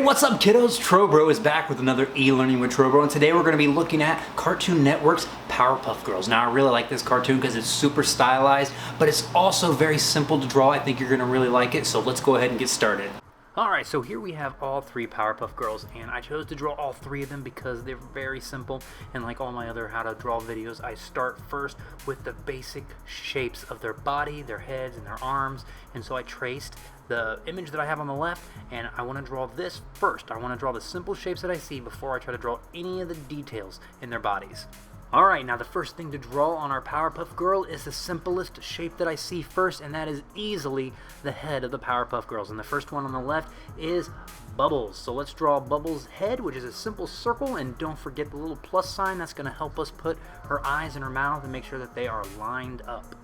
what's up kiddos? Trowbro is back with another e-learning with Trowbro, and today we're going to be looking at Cartoon Network's Powerpuff Girls. Now I really like this cartoon because it's super stylized, but it's also very simple to draw. I think you're going to really like it, so let's go ahead and get started. Alright, so here we have all three Powerpuff Girls, and I chose to draw all three of them because they're very simple, and like all my other how to draw videos, I start first with the basic shapes of their body, their heads, and their arms, and so I traced the image that I have on the left, and I want to draw this first. I want to draw the simple shapes that I see before I try to draw any of the details in their bodies. Alright, now the first thing to draw on our Powerpuff Girl is the simplest shape that I see first, and that is easily the head of the Powerpuff Girls. And the first one on the left is Bubbles. So let's draw Bubbles' head, which is a simple circle, and don't forget the little plus sign. That's going to help us put her eyes in her mouth and make sure that they are lined up.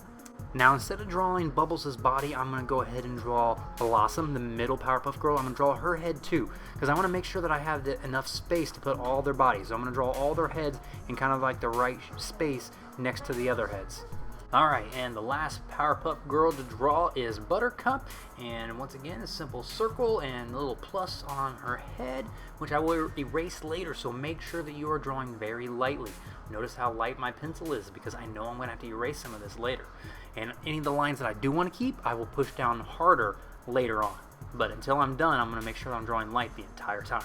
Now instead of drawing Bubbles' body, I'm going to go ahead and draw Blossom, the middle Powerpuff Girl. I'm going to draw her head too, because I want to make sure that I have enough space to put all their bodies. So I'm going to draw all their heads in kind of like the right space next to the other heads. Alright, and the last Powerpuff Girl to draw is Buttercup, and once again a simple circle and a little plus on her head, which I will erase later, so make sure that you are drawing very lightly. Notice how light my pencil is because I know I'm going to have to erase some of this later. And any of the lines that I do want to keep, I will push down harder later on. But until I'm done, I'm going to make sure that I'm drawing light the entire time.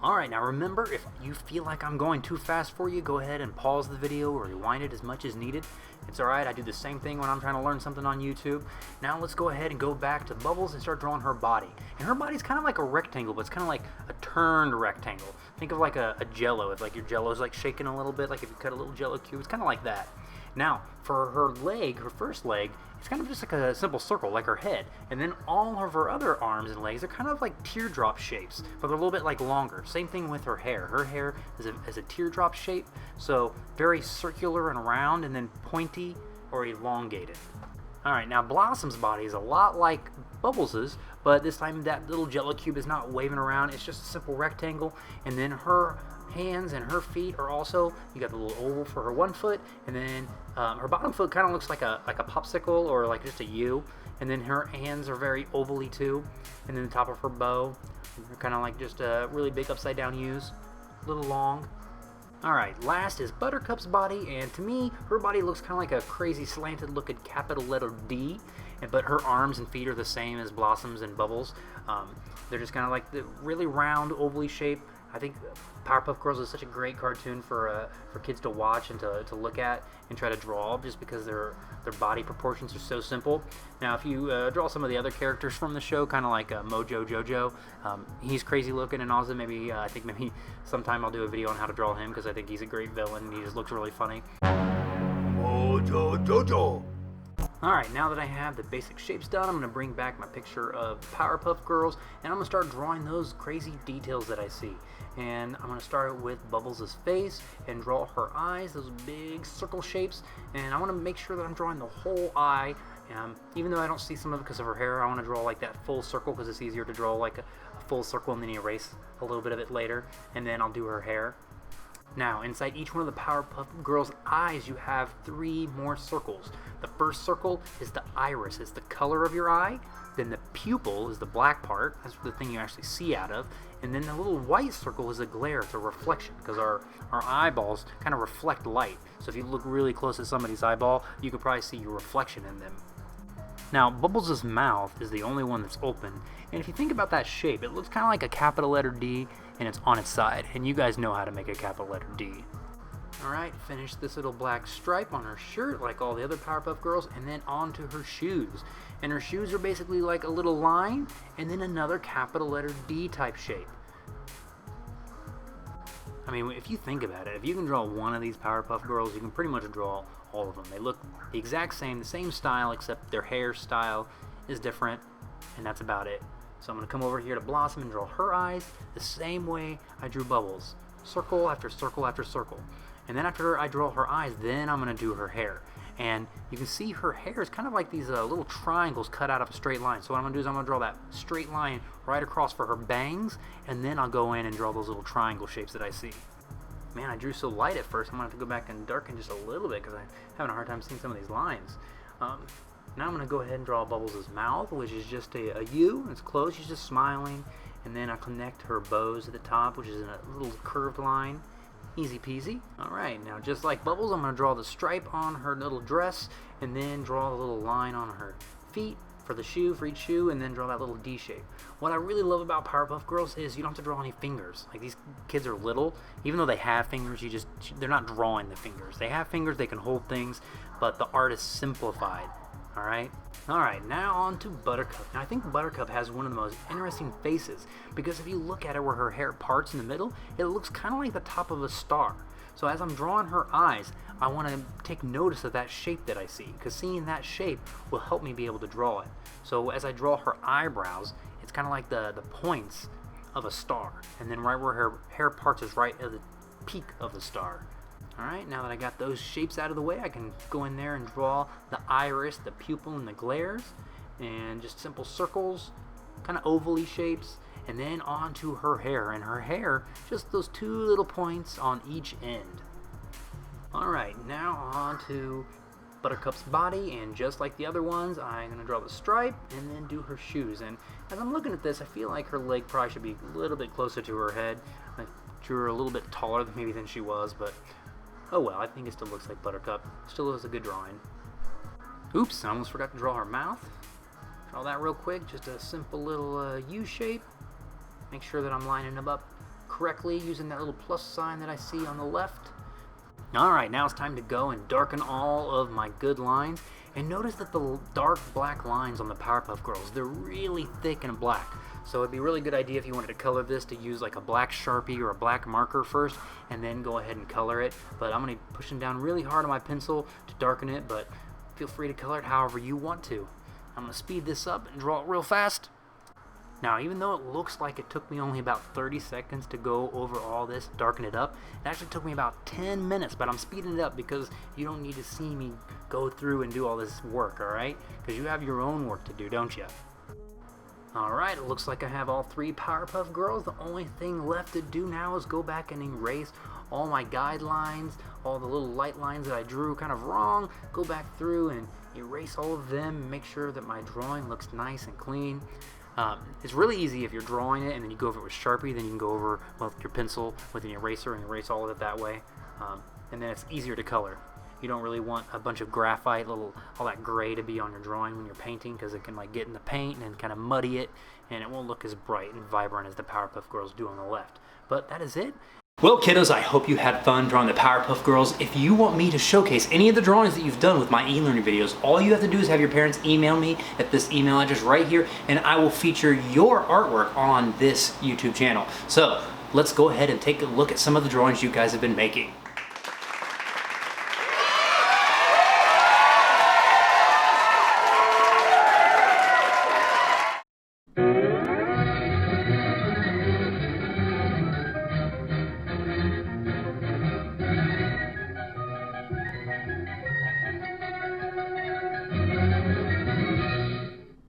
Alright, now remember, if you feel like I'm going too fast for you, go ahead and pause the video or rewind it as much as needed. It's alright, I do the same thing when I'm trying to learn something on YouTube. Now let's go ahead and go back to Bubbles and start drawing her body. And her body's kind of like a rectangle, but it's kind of like a turned rectangle. Think of like a Jello, if like your Jello is like shaking a little bit, like if you cut a little Jello cube, it's kind of like that. Now, for her leg, her first leg, it's kind of just like a simple circle, like her head. And then all of her other arms and legs are kind of like teardrop shapes, but they're a little bit like longer. Same thing with her hair. Her hair is a teardrop shape, so very circular and round, and then pointy or elongated. Alright, now Blossom's body is a lot like Bubbles's, but this time that little Jello cube is not waving around, it's just a simple rectangle, and then her hands and her feet are also, you got the little oval for her one foot, and then her bottom foot kind of looks like a popsicle or like just a U, and then her hands are very ovally too, and then the top of her bow, they're kind of like just really big upside down U's, a little long. Alright, last is Buttercup's body, and to me, her body looks kind of like a crazy slanted looking capital letter D, but her arms and feet are the same as Blossom's and Bubbles. They're just kind of like the really round, ovally shape. I think Powerpuff Girls is such a great cartoon for kids to watch and to look at and try to draw, just because their body proportions are so simple. Now, if you draw some of the other characters from the show, kind of like Mojo Jojo, he's crazy looking and awesome. I think maybe sometime I'll do a video on how to draw him because I think he's a great villain and he just looks really funny. Mojo Jojo. Alright, now that I have the basic shapes done, I'm going to bring back my picture of Powerpuff Girls, and I'm going to start drawing those crazy details that I see. And I'm going to start with Bubbles' face and draw her eyes, those big circle shapes, and I want to make sure that I'm drawing the whole eye. Even though I don't see some of it because of her hair, I want to draw like that full circle because it's easier to draw like a full circle and then erase a little bit of it later, and then I'll do her hair. Now, inside each one of the Powerpuff Girls' eyes, you have 3 more circles. The first circle is the iris, it's the color of your eye. Then the pupil is the black part, that's the thing you actually see out of. And then the little white circle is a glare, it's a reflection, because our eyeballs kind of reflect light. So if you look really close at somebody's eyeball, you could probably see your reflection in them. Now, Bubbles' mouth is the only one that's open, and if you think about that shape, it looks kind of like a capital letter D, and it's on its side, and you guys know how to make a capital letter D. Alright, finish this little black stripe on her shirt like all the other Powerpuff Girls, and then onto her shoes. And her shoes are basically like a little line, and then another capital letter D type shape. I mean, if you think about it, if you can draw one of these Powerpuff Girls, you can pretty much draw all of them. They look the exact same, the same style, except their hairstyle is different, and that's about it. So I'm going to come over here to Blossom and draw her eyes the same way I drew Bubbles. Circle after circle after circle. And then after I draw her eyes, then I'm going to do her hair. And you can see her hair is kind of like these little triangles cut out of a straight line. So what I'm going to do is I'm going to draw that straight line right across for her bangs, and then I'll go in and draw those little triangle shapes that I see. Man, I drew so light at first, I'm going to have to go back and darken just a little bit because I'm having a hard time seeing some of these lines. Now I'm going to go ahead and draw Bubbles' mouth, which is just a U. It's closed. She's just smiling. and then I'll connect her bows at the top, which is in a little curved line. Easy peasy. Alright, now just like Bubbles, I'm going to draw the stripe on her little dress, and then draw a little line on her feet for the shoe, for each shoe, and then draw that little D shape. What I really love about Powerpuff Girls is you don't have to draw any fingers. Like, these kids are little, even though they have fingers, they're not drawing the fingers. They have fingers, they can hold things, but the art is simplified. Alright, now on to Buttercup. Now I think Buttercup has one of the most interesting faces, because if you look at it where her hair parts in the middle, it looks kind of like the top of a star. So as I'm drawing her eyes, I want to take notice of that shape that I see, because seeing that shape will help me be able to draw it. So as I draw her eyebrows, it's kind of like the points of a star, and then right where her hair parts is right at the peak of the star. Alright, now that I got those shapes out of the way, I can go in there and draw the iris, the pupil, and the glares, and just simple circles, kind of ovally shapes, and then onto her hair, and her hair, just those two little points on each end. Alright, now on to Buttercup's body, and just like the other ones, I'm going to draw the stripe and then do her shoes. And as I'm looking at this, I feel like her leg probably should be a little bit closer to her head. I drew her a little bit taller maybe than she was, but oh well, I think it still looks like Buttercup. Still is a good drawing. Oops, I almost forgot to draw her mouth. Draw that real quick, just a simple little U shape. Make sure that I'm lining them up correctly using that little plus sign that I see on the left. Alright, now it's time to go and darken all of my good lines. And notice that the dark black lines on the Powerpuff Girls, they're really thick and black. So it'd be a really good idea if you wanted to color this to use like a black Sharpie or a black marker first, and then go ahead and color it. But I'm going to be pushing down really hard on my pencil to darken it, but feel free to color it however you want to. I'm going to speed this up and draw it real fast. Now, even though it looks like it took me only about 30 seconds to go over all this, darken it up, it actually took me about 10 minutes, but I'm speeding it up because you don't need to see me go through and do all this work, alright? Because you have your own work to do, don't you? Alright, it looks like I have all 3 Powerpuff Girls. The only thing left to do now is go back and erase all my guidelines, all the little light lines that I drew kind of wrong, go back through and erase all of them, make sure that my drawing looks nice and clean. It's really easy if you're drawing it and then you go over it with Sharpie, then you can go over with your pencil with an eraser and erase all of it that way. And then it's easier to color. You don't really want a bunch of graphite, all that gray to be on your drawing when you're painting, because it can like get in the paint and kind of muddy it, and it won't look as bright and vibrant as the Powerpuff Girls do on the left. But that is it. Well, kiddos, I hope you had fun drawing the Powerpuff Girls. If you want me to showcase any of the drawings that you've done with my e-learning videos, all you have to do is have your parents email me at this email address right here, and I will feature your artwork on this YouTube channel. So let's go ahead and take a look at some of the drawings you guys have been making.